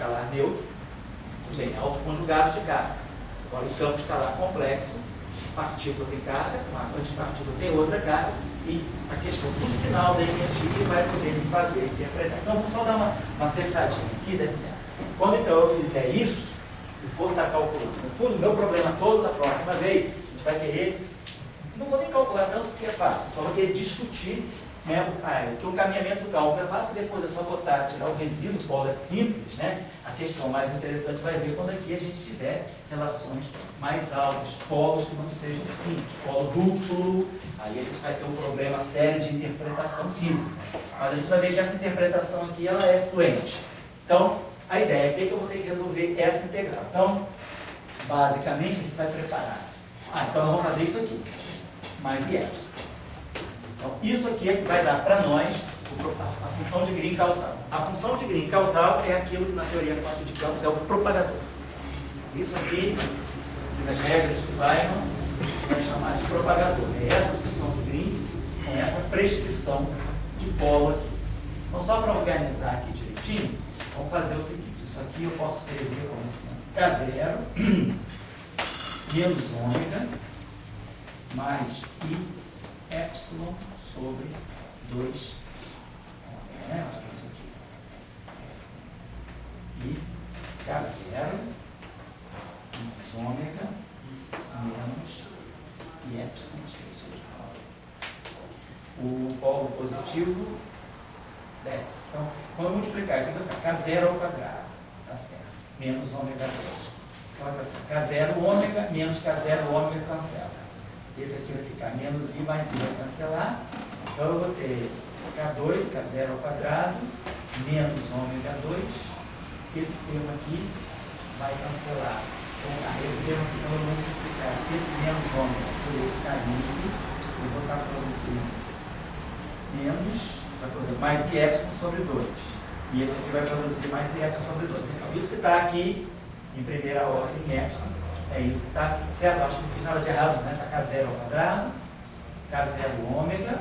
escalar neutro, tudo bem, autoconjugado de carga. Agora, o campo escalar complexo, partícula tem carga, uma antipartícula tem outra carga, e a questão do sinal da energia vai poder me fazer interpretar. Então, vamos só dar uma acertadinha aqui, dá licença. Quando então eu fizer isso, e for estar calculando, no fundo, o meu problema todo da próxima vez, a gente vai querer, não vou nem calcular tanto porque é fácil, só vou querer discutir, né, que o caminhamento do cálculo é fácil, depois é só botar, tirar o resíduo, o polo é simples, né? A questão mais interessante vai ver quando aqui a gente tiver relações mais altas, polos que não sejam simples, polo duplo, aí a gente vai ter um problema sério de interpretação física. Mas a gente vai ver que essa interpretação aqui ela é fluente. Então, a ideia é que eu vou ter que resolver essa integral. Então, basicamente, a gente vai preparar. Então nós vamos fazer isso aqui, mais IE. Então, isso aqui é que vai dar para nós a função de Green causal. A função de Green causal é aquilo que na teoria quântica de campos é o propagador. Isso aqui, nas regras do Feynman, vai chamar de propagador. É essa função de Green com essa prescrição de polo aqui. Então, só para organizar aqui direitinho, vamos fazer o seguinte. Isso aqui eu posso escrever como sendo K0 menos ômega mais I epsilon sobre 2. Isso aqui. E K0 menos ômega menos I epsilon. Isso aqui. O polo positivo desce. Então, quando eu multiplicar isso, vai ficar K0 ao quadrado. Tá certo. Menos ômega 2. Então, vai ficar K0 ômega menos K0 ômega cancela. Esse aqui vai ficar menos I mais I vai cancelar. Então eu vou ter K2, K0 ao quadrado, menos ômega 2. Esse termo aqui vai cancelar. Então, esse termo aqui eu vou multiplicar esse menos ômega por esse carinho aqui. Eu vou estar produzindo menos, vai produzir mais I epsilon sobre 2. E esse aqui vai produzir mais I epsilon sobre 2. Então, isso que está aqui em primeira ordem em epsilon. É isso que está aqui, certo? Acho que não fiz nada de errado, né? Está K0 ao quadrado, K0 ômega.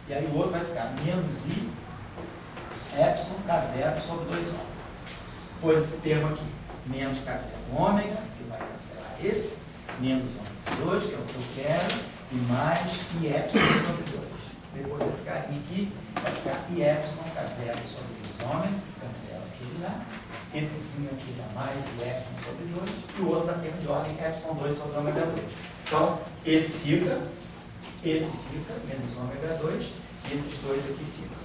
E aí o outro vai ficar menos I, epsilon, K0 sobre 2 ômega. Depois esse termo aqui, menos K0 ômega, que vai cancelar esse, menos ômega 2, que é o que eu quero, e mais I epsilon sobre 2. Depois esse carinha aqui vai ficar I epsilon, K0 sobre 2 ômega, cancela aquele lá. Essezinho aqui dá mais I epsilon sobre 2, e o outro dá termo de ordem epsilon 2 sobre ômega 2. Então, esse fica, menos ômega 2, e esses dois aqui ficam.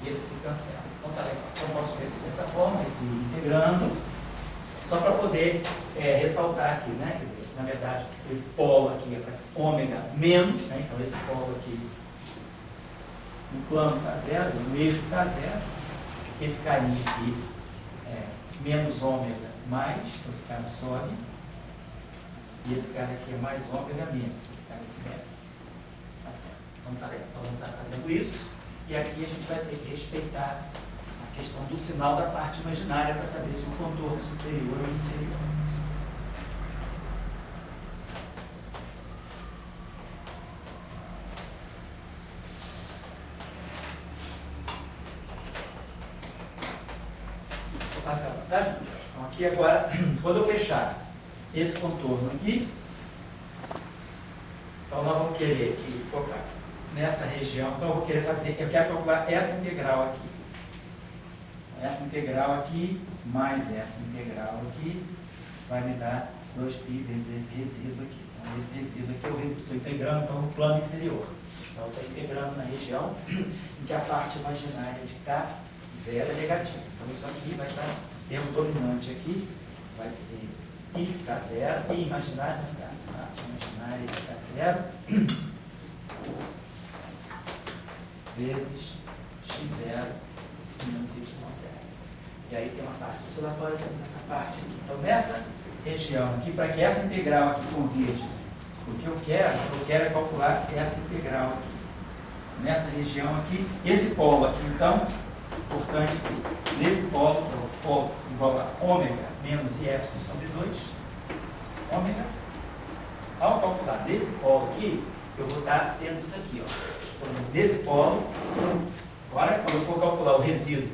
E esse se cancela. Então, tá legal. Então, eu posso ver dessa forma, esse integrando, só para poder ressaltar aqui, né? Quer dizer, na verdade, esse polo aqui é para ômega menos, né? Então, esse polo aqui no plano K0, no eixo K0, esse carinha aqui menos ômega mais, então esse cara sobe, e esse cara aqui é mais ômega menos, esse cara aqui desce. Tá certo. Então tá legal. Então vamos estar fazendo isso, e aqui a gente vai ter que respeitar a questão do sinal da parte imaginária para saber se o contorno é superior ou inferior. Então aqui agora, quando eu fechar esse contorno aqui, então nós vamos querer aqui colocar nessa região, então eu vou querer fazer, eu quero calcular essa integral aqui. Essa integral aqui, mais essa integral aqui, vai me dar 2π vezes esse resíduo aqui. Então esse resíduo aqui eu estou integrando então, no plano inferior. Então eu estou integrando na região em que a parte imaginária de K0 é negativa. Então isso aqui vai estar, termo dominante aqui, vai ser IK0, e imaginário vai ficar parte imaginária de K0 vezes x0 menos y0. E aí tem uma parte oscilatória nessa parte aqui. Então nessa região aqui, para que essa integral aqui converja, o que eu quero é calcular essa integral aqui. Nessa região aqui, esse polo aqui, então, importante que nesse polo, que é o polo igual a ômega menos I epsilon sobre 2, ômega, ao calcular desse polo aqui, eu vou estar tendo isso aqui, ó, desse polo, Agora, quando eu for calcular o resíduo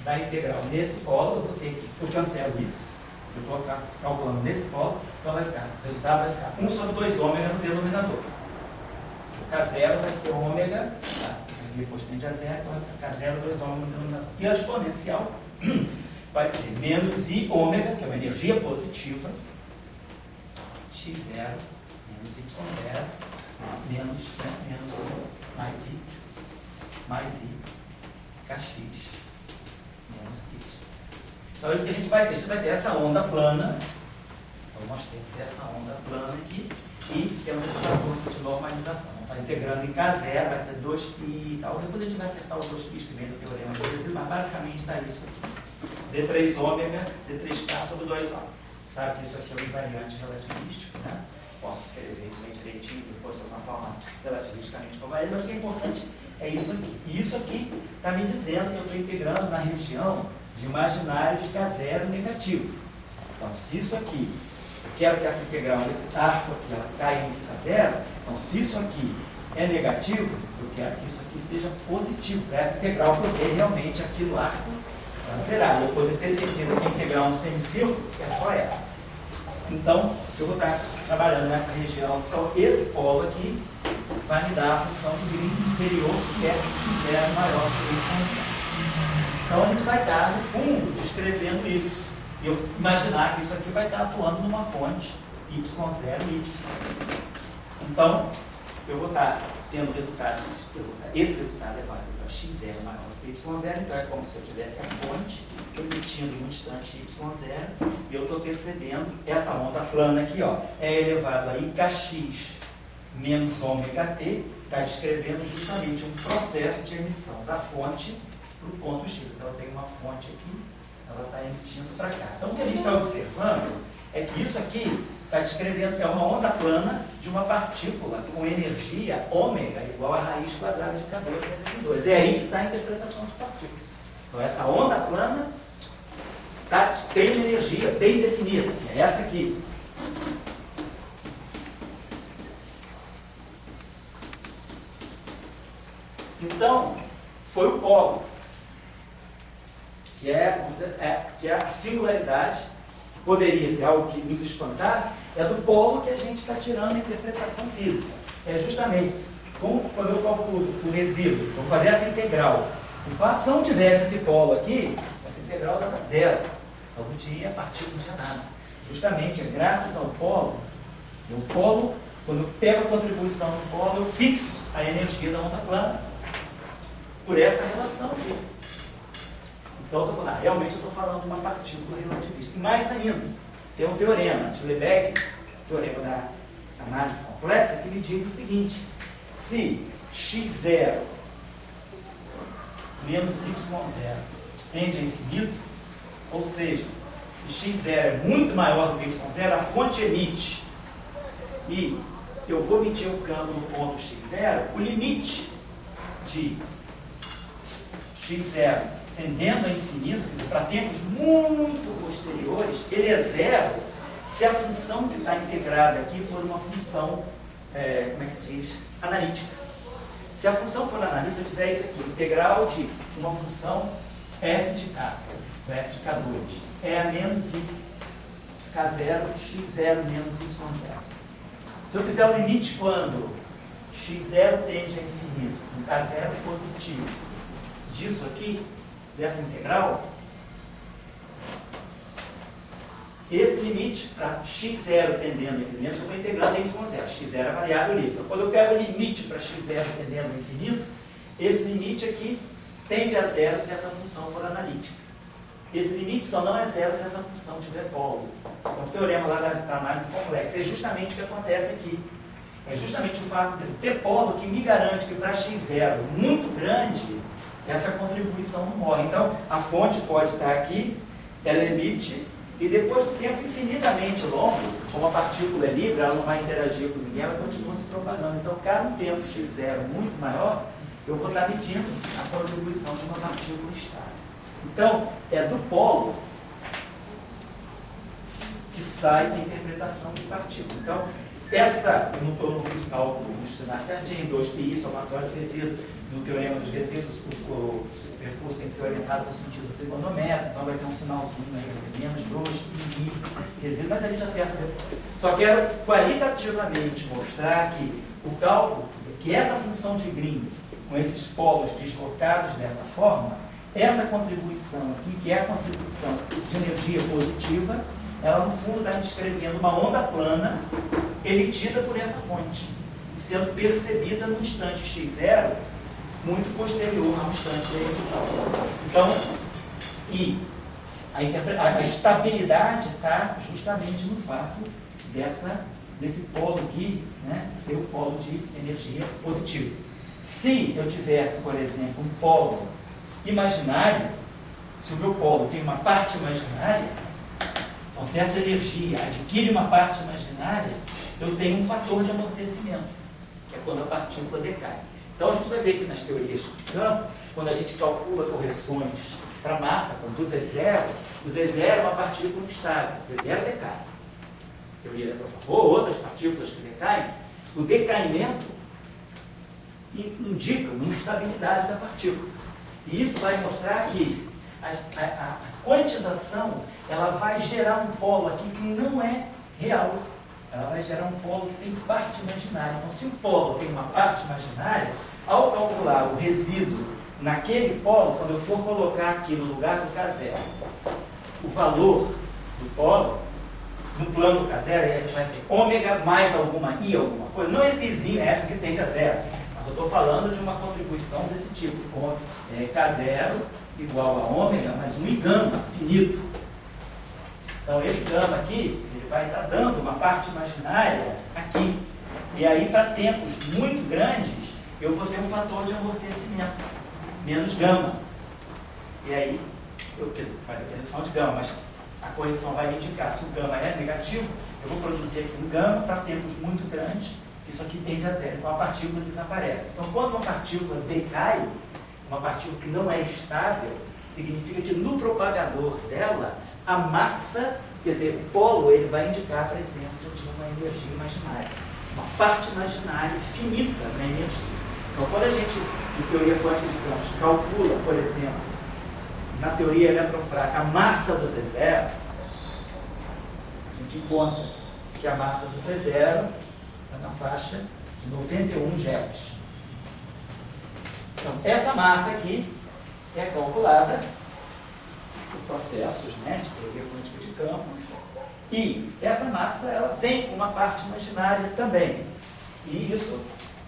da integral nesse polo, eu vou ter que, eu cancelo isso. Eu estou calculando nesse polo, então vai ficar, o resultado vai ficar 1 sobre 2 ômega no denominador. O K0 vai ser ômega, tá? Isso aqui depois tende a zero, então vai ficar K0, 2 ômega no denominador. E a exponencial vai ser menos I ômega, que é uma energia positiva, x0 menos y0 menos mais i kx menos y. Então é isso que a gente vai ter. A gente vai ter essa onda plana. Então nós temos essa onda plana aqui e temos esse fator de normalização. Está integrando em K0, vai ter 2π e tal. Depois a gente vai acertar os 2π que vem do teorema de resíduo, mas basicamente está isso aqui. D3 ômega, D3K sobre 2 ômega. Sabe que isso aqui é um invariante relativístico, né? Posso escrever isso bem direitinho, depois de uma forma relativisticamente convariante, mas o que é importante é isso aqui. E isso aqui está me dizendo que eu estou integrando na região de imaginário de K0 negativo. Então, se isso aqui, eu quero que essa integral, esse arco aqui, ela caia em K0, então se isso aqui é negativo, eu quero que isso aqui seja positivo, para essa integral poder realmente aqui no arco zerar. Eu poder ter certeza que a integral no semicírculo é só essa. Então, eu vou estar trabalhando nessa região. Então, esse polo aqui vai me dar a função de green inferior, que é x0 maior que y. Então, a gente vai estar, no fundo, descrevendo isso. E eu imaginar que isso aqui vai estar atuando numa fonte y0 e y. Então, eu vou estar tendo resultado disso. Esse resultado é válido para x0 maior que y0. Então, é como se eu tivesse a fonte emitindo no instante y0, e eu estou percebendo essa onda plana aqui, ó, é elevado a ikx menos ômega t, está descrevendo justamente um processo de emissão da fonte para o ponto x. Então, eu tenho uma fonte aqui, ela está emitindo para cá. Então, o que a gente está observando é que isso aqui está descrevendo que é uma onda plana de uma partícula com energia ômega igual a raiz quadrada de K2 vezes M2. É aí que está a interpretação de partícula. Então, essa onda plana tem uma energia bem definida, que é essa aqui. Então, foi o polo, que é a singularidade, poderia ser algo que nos espantasse, é do polo que a gente está tirando a interpretação física. É justamente quando eu calculo o resíduo, vou fazer essa integral. De fato, se eu não tivesse esse polo aqui, essa integral dava zero. Então não tinha partícula, não tinha nada. Justamente, graças ao polo, o polo, quando eu pego a contribuição do polo, eu fixo a energia da onda plana por essa relação aqui. Então, eu estou falando, realmente eu estou falando de uma partícula relativista. E mais ainda, tem um teorema de Lebesgue, teorema da análise complexa, que me diz o seguinte: se x0 menos y0 tende a infinito, ou seja, se x0 é muito maior do que y0, a fonte emite, e eu vou medir o campo no ponto x0, o limite de x0 tendendo a infinito, quer dizer, para tempos muito posteriores, ele é zero se a função que está integrada aqui for uma função, como é que se diz? Analítica. Se a função for analítica, se eu tiver isso aqui, integral de uma função f de k, f de k2, é a menos i, k0, x0 menos y0. Se eu fizer o limite quando x0 tende a infinito, um k0 positivo, disso aqui, dessa integral, esse limite para x0 tendendo a infinito, eu estou integrando em y0. x0 é variável livre. Então, quando eu pego o limite para x0 tendendo a infinito, esse limite aqui tende a zero se essa função for analítica. Esse limite só não é zero se essa função tiver polo. Esse é um teorema lá da análise complexa. É justamente o que acontece aqui. É justamente o fato de ter polo que me garante que para x0 muito grande, essa contribuição não morre. Então, a fonte pode estar aqui, ela emite, e depois do tempo infinitamente longo, como a partícula é livre, ela não vai interagir com ninguém, ela continua se propagando. Então, cada um tempo x0 muito maior, eu vou estar medindo a contribuição de uma partícula estável. Então, é do polo que sai a interpretação de partícula. Então, eu não fiz o cálculo dos sinais certinho, 2πi, somatório de resíduo, no teorema dos resíduos, o percurso tem que ser orientado no sentido trigonométrico, então vai ter um sinalzinho aí, vai ser menos 2 pi resíduo, mas a gente acerta depois. Só quero qualitativamente mostrar que o cálculo, que essa função de Green, com esses polos deslocados dessa forma, essa contribuição aqui, que é a contribuição de energia positiva, ela no fundo está descrevendo uma onda plana emitida por essa fonte, sendo percebida no instante x0, muito posterior ao instante da emissão. Então, e a estabilidade está justamente no fato desse polo aqui, né, ser o polo de energia positiva. Se eu tivesse, por exemplo, um polo imaginário, se o meu polo tem uma parte imaginária, então se essa energia adquire uma parte imaginária, eu tenho um fator de amortecimento, que é quando a partícula decai. Então a gente vai ver que nas teorias de campo, quando a gente calcula correções para massa, quando o Z0, o Z0 é uma partícula instável, o Z0 decai. Teoria eletrofavor, outras partículas que decaem, o decaimento indica uma instabilidade da partícula. E isso vai mostrar que a quantização ela vai gerar um polo aqui que não é real. Ela vai gerar um polo que tem parte imaginária. Então, se o polo tem uma parte imaginária, ao calcular o resíduo naquele polo, quando eu for colocar aqui no lugar do K0, o valor do polo, no plano do K0, esse vai ser ômega mais alguma i, alguma coisa. Não esse izinho é que tende a zero, mas eu estou falando de uma contribuição desse tipo, com K0 igual a ômega mais um i gama finito. Então, esse gama aqui, ele vai estar dando uma parte imaginária aqui. E aí, para tempos muito grandes, eu vou ter um fator de amortecimento, menos gama. E aí, vai depender só de gama, mas a correção vai me indicar se o gama é negativo, eu vou produzir aqui um gama para tempos muito grandes, isso aqui tende a zero, então a partícula desaparece. Então, quando uma partícula decai, uma partícula que não é estável, significa que no propagador dela, a massa, quer dizer, o polo, ele vai indicar a presença de uma energia imaginária, uma parte imaginária finita na energia. Então, quando a gente, em teoria quântica de campos, calcula, por exemplo, na teoria eletrofrágica, a massa do Z0, a gente encontra que a massa do Z0 é na faixa de 91 GeV. Então, essa massa aqui é calculada por processos, né, de teoria quântica de campos, e essa massa ela vem com uma parte imaginária também. E isso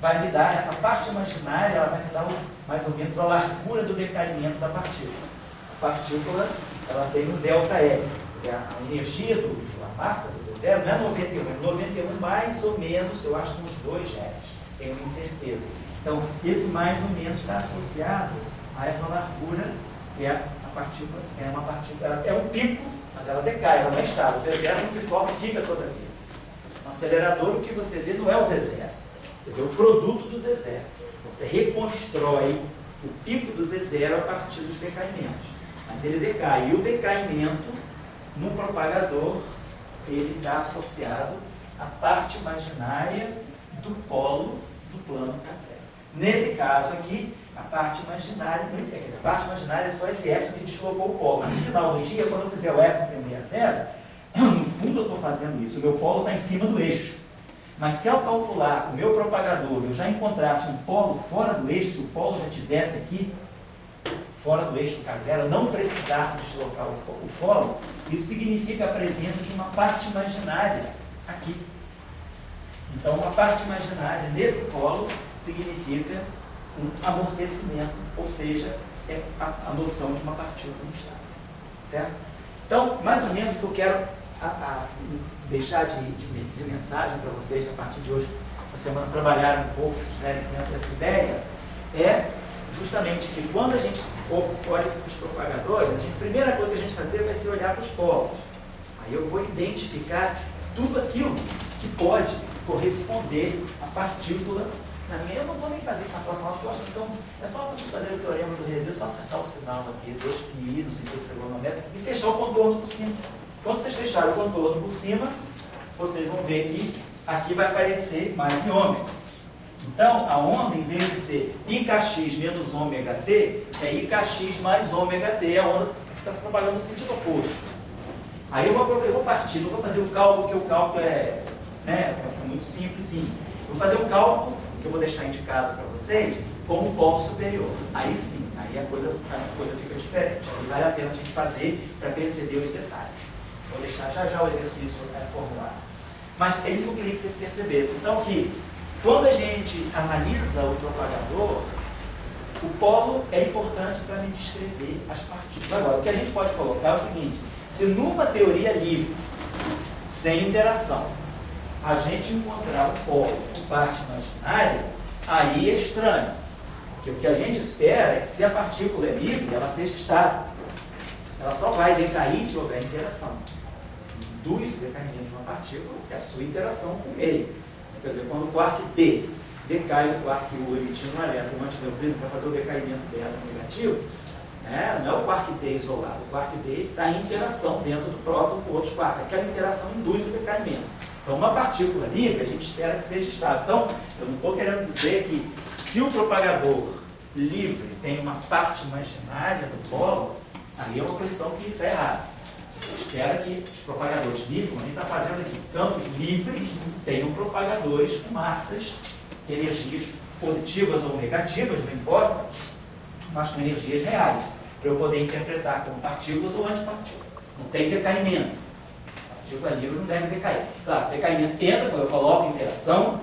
vai me dar, essa parte imaginária, ela vai me dar mais ou menos a largura do decaimento da partícula. A partícula, ela tem um ΔL, quer dizer, a energia da massa do Z0 não é 91, é 91 mais ou menos, eu acho, uns 2 GeV, tenho uma incerteza. Então, esse mais ou menos está associado a essa largura, que é a partícula, é uma partícula, é um pico, mas ela decai, ela não é estável. O Z0 não se forma e fica toda a vida. No acelerador, o que você vê não é o Z0, você vê o produto do Z0. Você reconstrói o pico do Z0 a partir dos decaimentos. Mas ele decai. E o decaimento, no propagador, ele está associado à parte imaginária do polo do plano K0. Nesse caso aqui, a parte imaginária, a parte imaginária é só esse epsilon que deslocou o polo. No final do dia, quando eu fizer o epsilon tender a zero, no fundo eu estou fazendo isso, o meu polo está em cima do eixo. Mas se ao calcular o meu propagador, eu já encontrasse um polo fora do eixo, se o polo já estivesse aqui, fora do eixo K0, não precisasse deslocar o polo, isso significa a presença de uma parte imaginária aqui. Então, uma parte imaginária nesse polo significa um amortecimento, ou seja, é a noção de uma partícula instável. Certo? Então, mais ou menos o que eu quero assim, deixar de mensagem para vocês a partir de hoje, essa semana trabalharam um pouco, se estiverem dentro dessa ideia, é justamente que quando a gente olha para os propagadores, a primeira coisa que a gente fazer vai ser olhar para os polos. Aí eu vou identificar tudo aquilo que pode corresponder à partícula. Eu não vou nem fazer isso na próxima aula, porque eu acho que então, é só você fazer o teorema do resíduo, só acertar o sinal aqui, 2πi no sentido trigonométrico, e fechar o contorno por cima. Quando vocês fecharem o contorno por cima, vocês vão ver que aqui vai aparecer mais em ômega. Então, a onda, em vez de ser IKX menos ômega t, é IKX mais ômega t, a onda está se propagando no sentido oposto. Aí eu vou partir, não vou fazer o cálculo, porque o cálculo é muito simplesinho. Vou fazer um cálculo, que eu vou deixar indicado para vocês, como o polo superior. Aí sim, aí a coisa fica diferente. Aí vale a pena a gente fazer para perceber os detalhes. Vou deixar já o exercício formulado. Mas é isso que eu queria que vocês percebessem. Então, que quando a gente analisa o propagador, o polo é importante para me descrever as partículas. Agora, o que a gente pode colocar é o seguinte: se numa teoria livre, sem interação, a gente encontrar o polo com parte imaginária, aí é estranho. Porque o que a gente espera é que, se a partícula é livre, ela seja estável. Ela só vai decair se houver interação. Induz o decaimento de uma partícula é a sua interação com o meio. Quer dizer, quando o quark D decai do quark U emitindo um elétron, um antineutrino, para fazer o decaimento dela negativo, não é o quark D isolado. O quark D está em interação dentro do próton com outros quarks. Aquela interação induz o decaimento. Então, uma partícula livre, a gente espera que seja estável. Então, eu não estou querendo dizer que, se o propagador livre tem uma parte imaginária do polo, aí é uma questão que está errada. Espera que os propagadores livres, como a gente está fazendo aqui, campos livres, tenham propagadores com massas, energias positivas ou negativas, não importa, mas com energias reais, para eu poder interpretar como partículas ou antipartículas. Não tem decaimento. A partícula livre não deve decair. Claro, decaimento entra quando eu coloco interação,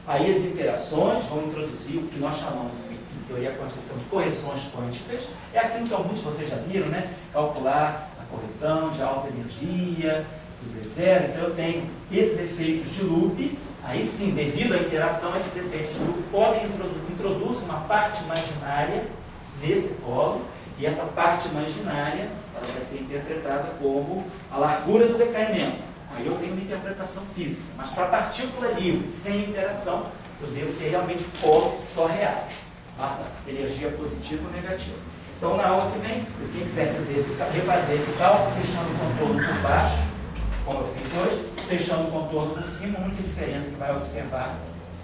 aí as interações vão introduzir o que nós chamamos em teoria quântica de correções quânticas. É aquilo que alguns de vocês já viram, né? Calcular correção de alta energia, do Z0, então eu tenho esses efeitos de loop, aí sim, devido à interação, esses efeitos de loop podem introduzir uma parte imaginária nesse polo, e essa parte imaginária ela vai ser interpretada como a largura do decaimento. Aí eu tenho uma interpretação física, mas para a partícula livre, sem interação, eu devo ter realmente polos só reais, massa, energia positiva ou negativa. Então, na aula que vem, quem quiser refazer esse cálculo, fechando o contorno por baixo, como eu fiz hoje, fechando o contorno por cima, a única diferença que vai observar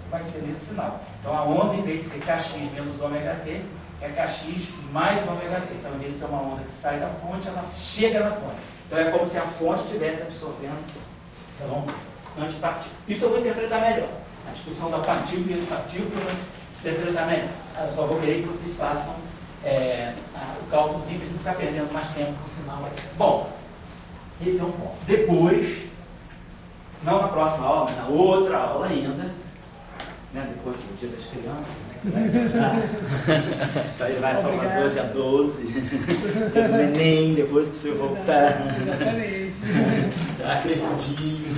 vai ser nesse sinal. Então, a onda, em vez de ser Kx menos ômega t, é Kx mais ômega t. Então, em vez de ser uma onda que sai da fonte, ela chega na fonte. Então, é como se a fonte estivesse absorvendo antipartícula. Isso eu vou interpretar melhor. A discussão da partícula e antipartícula eu vou interpretar melhor. Eu só vou querer que vocês façam o cálculozinho para não ficar perdendo mais tempo com o sinal aí. Bom, esse é um ponto. Depois, não na próxima aula, mas na outra aula ainda, depois do Dia das Crianças, que você vai viajar. Então ele vai a Salvador dia 12, dia do Enem, depois que você voltar. Exatamente. Já crescidinho.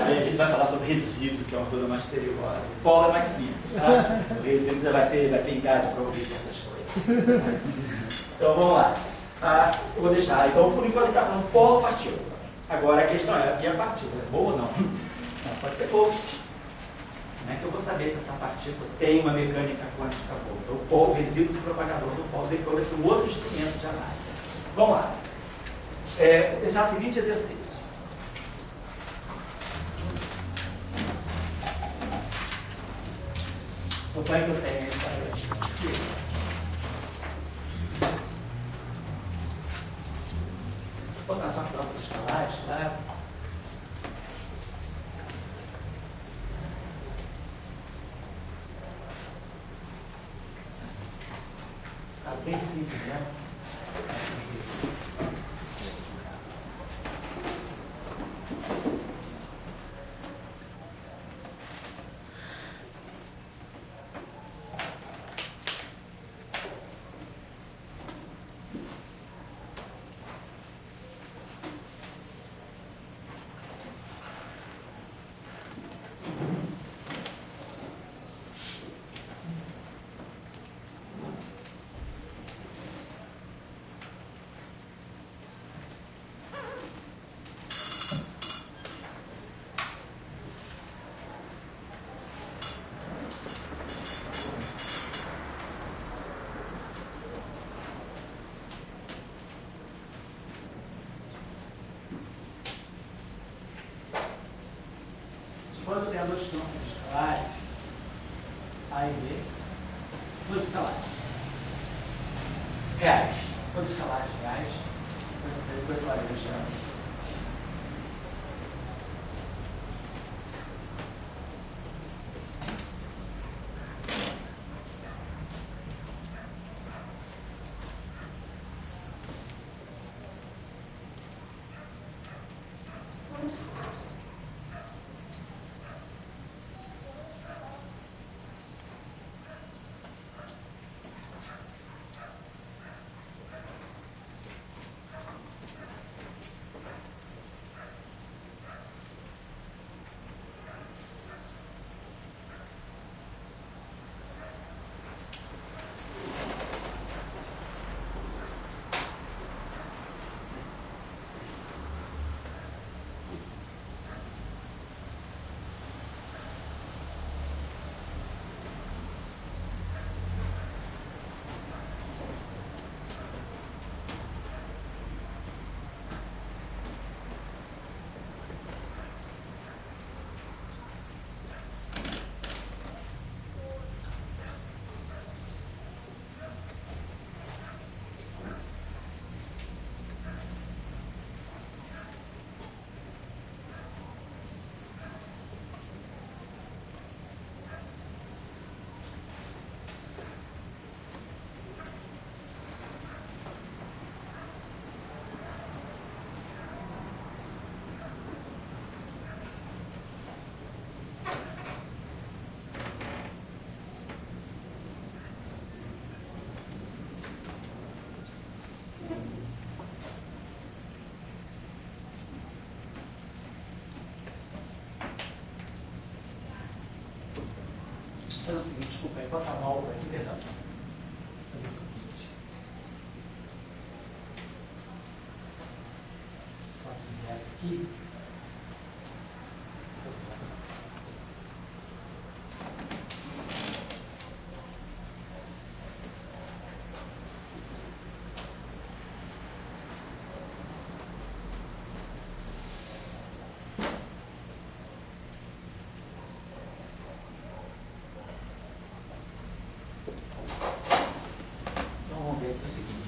Aí a gente vai falar sobre resíduo, que é uma coisa mais perigosa. O polo é mais simples, tá? O resíduo já vai ter idade para ouvir certas coisas. Então vamos lá. Eu vou deixar. Então, por enquanto, ele está falando polo partícula. Agora a questão é: e a partícula é boa ou não? Pode ser post. Como é que eu vou saber se essa partícula tem uma mecânica quântica boa? Então, o polo, resíduo do propagador do polo, depois vai ser um outro instrumento de análise. Vamos lá. Vou deixar o seguinte exercício. Suponho que eu tenho essa aqui. Vou botar só campos escalares, claro. Caso bem simples, né? Quando eu tenho dois campos escalares, salários reais. Quantos salários reais? Quantos salários reais? Fazer o seguinte, desculpa, enquanto a mal vai aqui, perdão. Fazer o seguinte. Fazer essa aqui.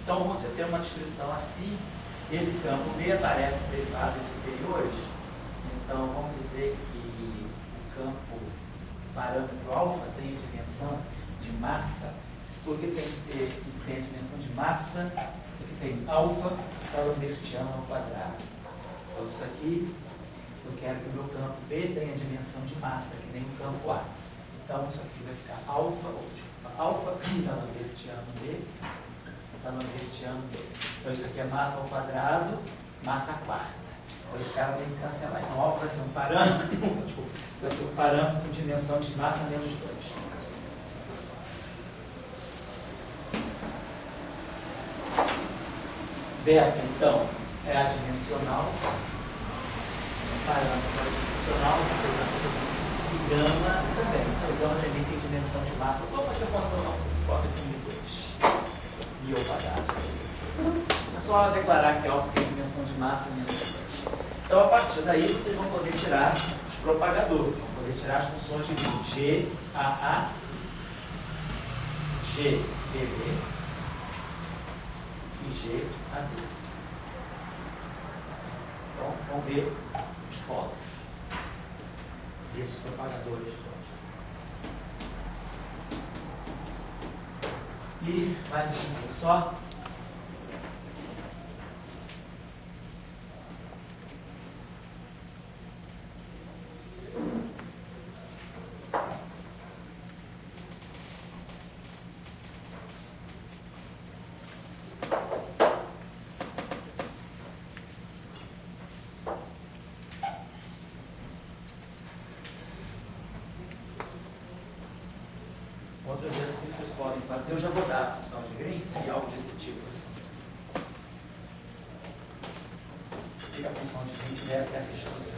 Então, vamos dizer, tem uma descrição assim, esse campo B aparece no derivados superiores, então vamos dizer que o campo parâmetro alfa tem a dimensão de massa, porque tem a dimensão de massa, isso aqui tem alfa talomertiano ao quadrado. Então, isso aqui, eu quero que o meu campo B tenha a dimensão de massa, que nem o campo A. Então, isso aqui vai ficar alfa talomertiano B, talomertiano B. Então, isso aqui é massa ao quadrado, massa quarta. Então, esse cara tem que cancelar. Então, alfa vai ser um parâmetro, desculpa, vai ser um parâmetro com dimensão de massa menos 2. Beta, então, é adimensional. O parâmetro adimensional, e gama também. Então, gama também tem dimensão de massa. Como é que eu posso botar o suporte aqui depois? E ao quadrado. É só declarar que alfa tem dimensão de massa menos 2. Então, a partir daí, vocês vão poder tirar os propagadores. Vão poder tirar as funções de G, AA, G, BB e G, AB. Então, vamos ver os polos desses propagadores todos. E mais um exemplo só. Outro exercício vocês podem fazer, eu já vou dar a função de Green, seria algo desse tipo assim. Se a função de Green tivesse essa estrutura.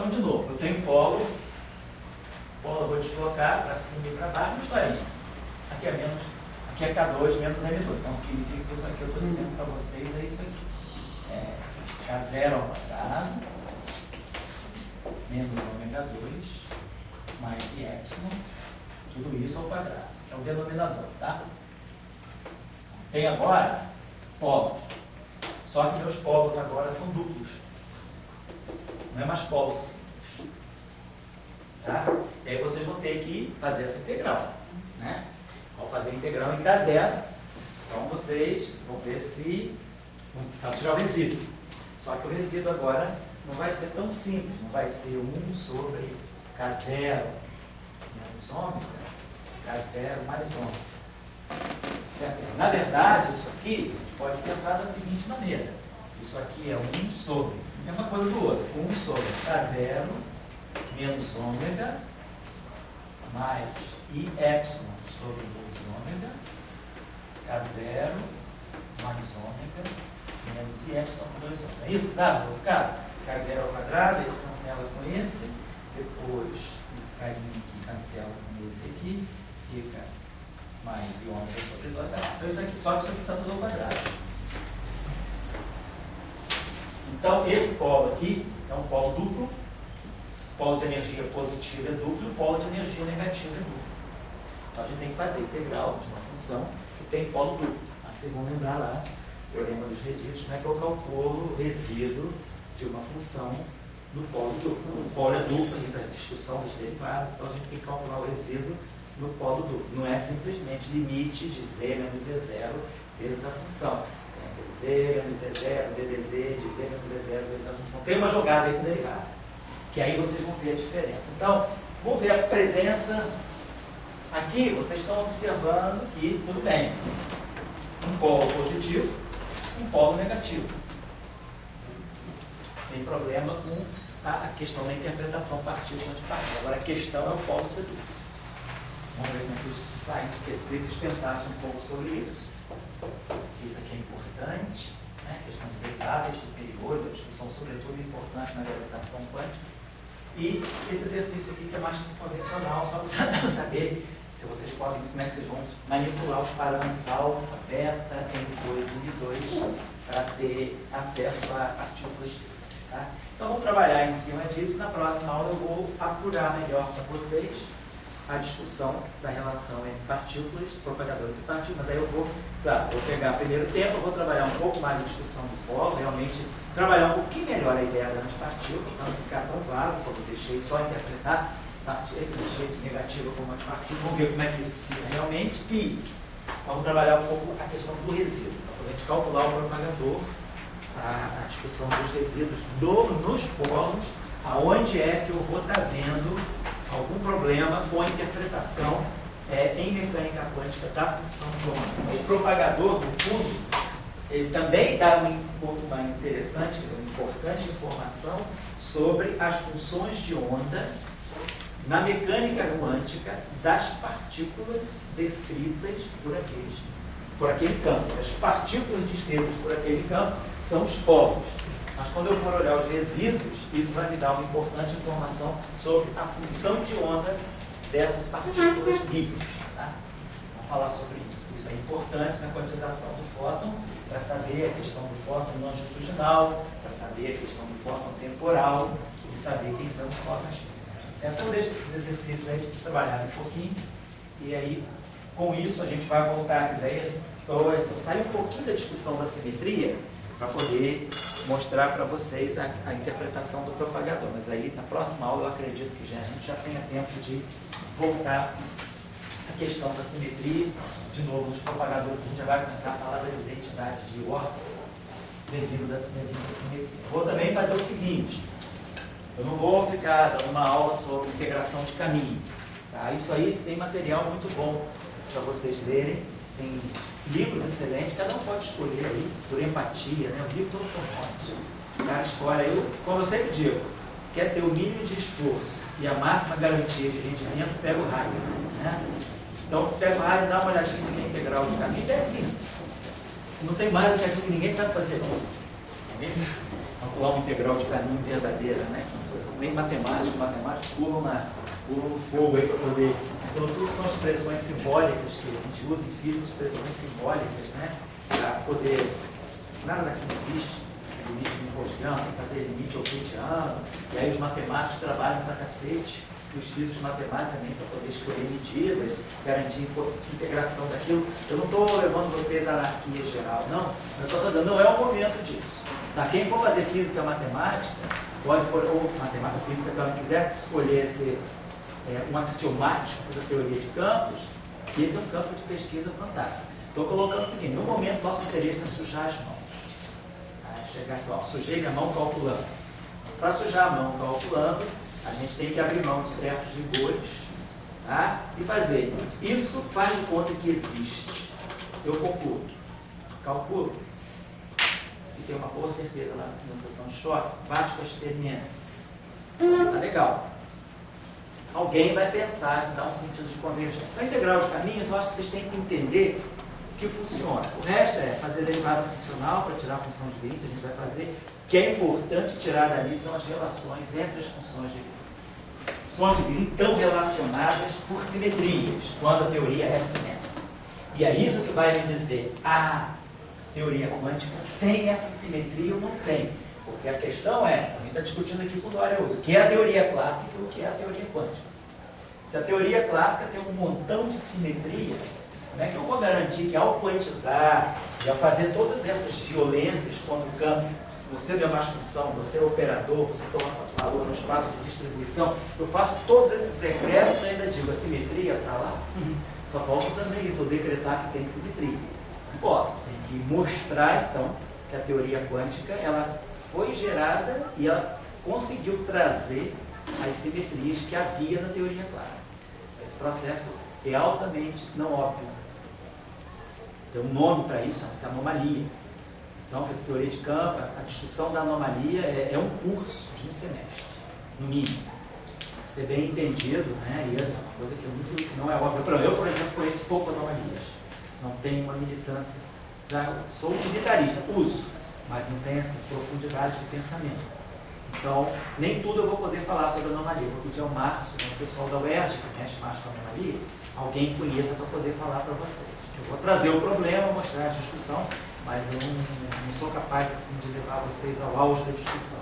Então, de novo, eu tenho polo eu vou deslocar para cima e para baixo, uma historinha. Aqui é K2 menos M2. Então, significa que isso aqui eu estou dizendo para vocês é isso aqui. K0 ao quadrado menos ômega 2 mais y, tudo isso ao quadrado. É o denominador, tá? Tem agora polos. Só que meus polos agora são duplos. Não é mais polos simples. Tá? E aí vocês vão ter que fazer essa integral. Né? Ao fazer a integral em K0, então vocês vão ver se vão tirar o resíduo. Só que o resíduo agora não vai ser tão simples. Não vai ser 1 sobre K0 menos ômega, K0 mais ômega. Certo? Na verdade, isso aqui a gente pode pensar da seguinte maneira. Isso aqui é 1 sobre, mesma coisa do outro, 1 sobre K0 menos ômega mais IY sobre 2 ômega, K0 mais ômega menos IY por 2 ômega. É isso que dá, no caso? K0 ao quadrado, esse cancela com esse, depois esse carinha aqui cancela com esse aqui, fica mais I ômega sobre 2. Então isso aqui, só que isso aqui está tudo ao quadrado. Então esse polo aqui é um polo duplo. O polo de energia positiva é duplo, o polo de energia negativa é duplo. Então a gente tem que fazer integral de uma função que tem polo duplo. Vocês vão lembrar lá, o teorema dos resíduos, como é que eu calculo o resíduo de uma função no polo duplo. O polo é duplo, ali da discussão dos derivados, então a gente tem que calcular o resíduo no polo duplo. Não é simplesmente limite de z menos z0 vezes a função. Tem z menos z0, ddz de z menos z0 vezes a função. Tem uma jogada aí com derivada, que aí vocês vão ver a diferença. Então, vamos ver a presença. Aqui vocês estão observando que, tudo bem, um polo positivo, um polo negativo. Sem problema com a questão da interpretação partícula-antipartícula. Agora a questão é o polo seduz. Vamos ver como é que isso sai. Queria que vocês pensassem um pouco sobre isso. Isso aqui é importante, né? Questão de derivadas superiores, a discussão sobretudo importante na gravitação quântica. E esse exercício aqui que é mais convencional, só para saber se vocês podem, como é que vocês vão manipular os parâmetros alfa, beta, N2 e N2 para ter acesso a partículas físicas. Tá? Então vamos trabalhar em cima disso. Na próxima aula eu vou apurar melhor para vocês a discussão da relação entre partículas, propagadores e partículas. Mas aí eu vou pegar primeiro tempo, eu vou trabalhar um pouco mais a discussão do polo, realmente trabalhar um pouquinho melhor a ideia da antipartícula, para não ficar tão vago, como eu deixei só interpretar partícula, deixei de negativa como antipartícula. Vamos ver como é que isso fica realmente e vamos trabalhar um pouco a questão do resíduo, para a gente calcular o propagador, a discussão dos resíduos nos polos, aonde é que eu vou estar vendo algum problema com a interpretação em mecânica quântica da função de onda. O propagador, no fundo, ele também dá uma interessante, uma importante informação sobre as funções de onda na mecânica quântica das partículas descritas por aquele campo. As partículas descritas por aquele campo são os polos. Mas quando eu for olhar os resíduos, isso vai me dar uma importante informação sobre a função de onda dessas partículas livres. Tá? Vamos falar sobre isso. Isso é importante na quantização do fóton, para saber a questão do fóton longitudinal, para saber a questão do fóton temporal e saber quem são os fótons físicos. Certo? Então, deixa esses exercícios aí para vocês trabalharem um pouquinho. E aí, com isso, a gente vai voltar. Então, sai um pouquinho da discussão da simetria, para poder mostrar para vocês a interpretação do propagador. Mas aí, na próxima aula, eu acredito que a gente já tenha tempo de voltar à questão da simetria, de novo, nos propagadores, a gente já vai começar a falar das identidades de ordem devido à simetria. Vou também fazer o seguinte, eu não vou ficar dando uma aula sobre integração de caminho. Tá? Isso aí tem material muito bom para vocês lerem. Tem livros excelentes, cada um pode escolher aí, por empatia, né? Os livros todos são bons. O cara escolhe, como eu sempre digo, quer ter o mínimo de esforço e a máxima garantia de rendimento, pega o raio. Né? Então, pega o raio e dá uma olhadinha na integral de caminho, é assim. Não tem mais do que aquilo que ninguém sabe fazer, não. calcular uma integral de caminho verdadeira, né? Nem matemáticos pulam no fogo aí para poder. Então, tudo são expressões simbólicas que a gente usa em física, expressões simbólicas, né? Para poder. Nada daquilo existe. Limite de Rosgan, tem que fazer limite euclidiano, e aí os matemáticos trabalham pra cacete, e os físicos matemáticos também para poder escolher medidas, garantir integração daquilo. Eu não estou levando vocês à anarquia geral, não. Eu estou só dizendo, não é o momento disso. Tá? Quem for fazer física matemática, pode pôr, ou matemática física, quando quiser escolher ser um axiomático da teoria de campos, esse é um campo de pesquisa fantástico. Estou colocando o seguinte, no momento nosso interesse é sujar as mãos. Chegar aqui, ó, sujei minha mão calculando. Para sujar a mão calculando, a gente tem que abrir mão de certos rigores, tá? E fazer. Isso faz de conta que existe. Eu calculo, e tenho uma boa certeza lá na finalização de choque, bate com a experiência. Tá legal. Alguém vai pensar de dar um sentido de convergência. Na integral de caminhos, eu acho que vocês têm que entender que funciona. O resto é fazer derivada funcional para tirar a função de limite, a gente vai fazer. O que é importante tirar dali são as relações entre as funções de limite. Funções de limite estão relacionadas por simetrias, quando a teoria é simétrica. E é isso que vai me dizer, a teoria quântica tem essa simetria ou não tem? Porque a questão é, a gente está discutindo aqui com o Dória Uso, o que é a teoria clássica e o que é a teoria quântica. Se a teoria clássica tem um montão de simetria, como é que eu vou garantir que ao quantizar e ao fazer todas essas violências contra o campo, você deu mais função, você é operador, você toma valor no espaço de distribuição, eu faço todos esses decretos e ainda digo, a simetria está lá? Só falta também isso, eu decretar que tem simetria. Não posso, tem que mostrar então que a teoria quântica ela foi gerada e ela conseguiu trazer as simetrias que havia na teoria clássica. Esse processo é altamente não óbvio. Tem um nome para isso, essa anomalia. Então, a teoria de campo, a discussão da anomalia é um curso de um semestre, no mínimo. Ser bem entendido, né? E é uma coisa que não é óbvia. Eu, por exemplo, conheço pouco anomalias. Não tenho uma militância. Já sou utilitarista, uso, mas não tenho essa profundidade de pensamento. Então, nem tudo eu vou poder falar sobre anomalia. Vou pedir ao Marcos, o pessoal da UERJ, que mexe mais com a anomalia, alguém conheça para poder falar para vocês. Eu vou trazer o problema, mostrar a discussão, mas eu não sou capaz assim, de levar vocês ao auge da discussão.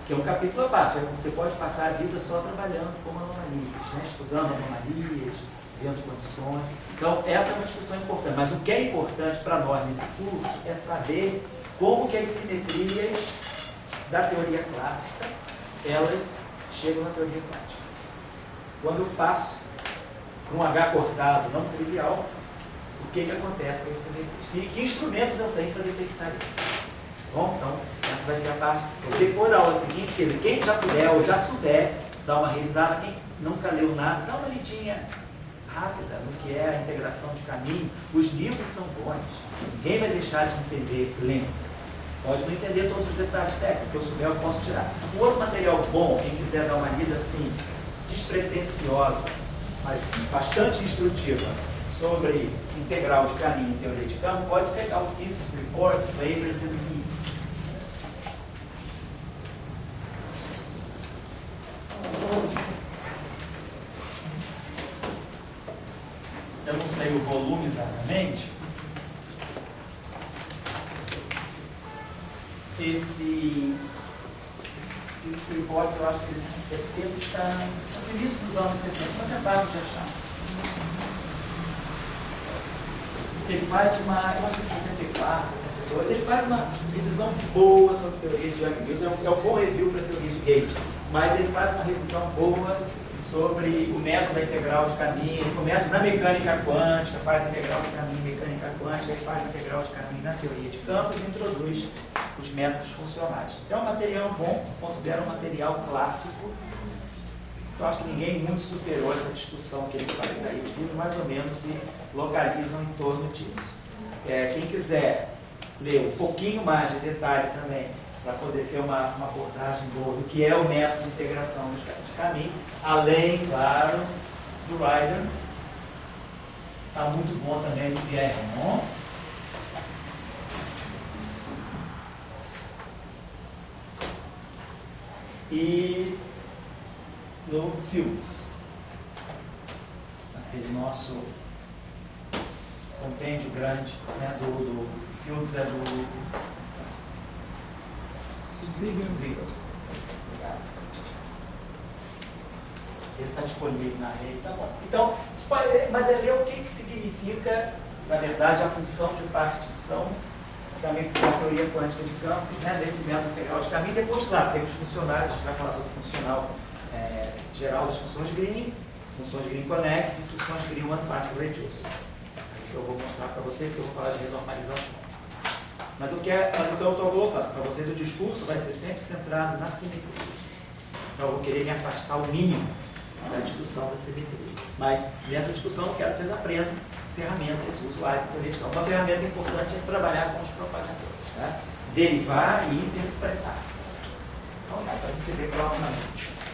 Que é um capítulo à parte. Você pode passar a vida só trabalhando com anomalias, né? Estudando anomalias, vendo condições. Então, essa é uma discussão importante. Mas o que é importante para nós nesse curso é saber como que as simetrias da teoria clássica, elas chegam na teoria quântica. Quando eu passo para um H cortado não trivial, o que acontece com esse simetrias? E que instrumentos eu tenho para detectar isso? Bom, então, essa vai ser a parte. Eu depois da aula seguinte, quem já puder ou já souber, dar uma revisada, quem nunca leu nada, dá uma lidinha rápida no que é a integração de caminho. Os livros são bons, ninguém vai deixar de entender lendo. Pode não entender todos os detalhes técnicos, que eu souber eu posso tirar. Um outro material bom, quem quiser dar uma lida assim, despretensiosa, mas bastante instrutiva, sobre integral de caminho e teoria de campo, pode pegar o Physics Reports, Papers e Guias. Eu não sei o volume exatamente. Esse report, eu acho que ele de 70 está no início dos anos 70, mas é fácil de achar. Ele faz uma, eu acho que é 74, 72, ele faz uma revisão boa sobre a teoria de Young-Mills, é um bom review para a teoria de Gate, mas ele faz uma revisão boa sobre o método da integral de caminho. Ele começa na mecânica quântica, faz a integral de caminho mecânica quântica, ele faz a integral de caminho na teoria de campos e introduz os métodos funcionais. É um material bom, considero um material clássico. Eu acho que ninguém muito superou essa discussão que ele faz aí. Os livros mais ou menos se localizam em torno disso. Quem quiser ler um pouquinho mais de detalhe também, para poder ter uma abordagem boa do que é o método de integração de caminho, além, claro, do Ryder. Está muito bom também do Pierre Ramon. e no Fields. Aquele nosso compêndio grande, né, do Fields é do Ziegler. Obrigado. Esse está disponível na rede, tá bom. Então, mas é ler o que significa, na verdade, a função de partição também com a teoria quântica de campos, né, desse método integral de caminho. Depois, lá, tem os funcionais, a gente vai falar sobre o funcional geral das funções Green conexas e funções Green one-particle reducer. Isso eu vou mostrar para você, porque eu vou falar de renormalização. Mas então eu estou colocando para vocês, o discurso vai ser sempre centrado na simetria. Então eu vou querer me afastar o mínimo da discussão da simetria. Mas nessa discussão eu quero que vocês aprendam ferramentas usuais da teoria de campos. Uma ferramenta importante é trabalhar com os propagadores, né? Derivar e interpretar. Então, para a gente se ver proximamente.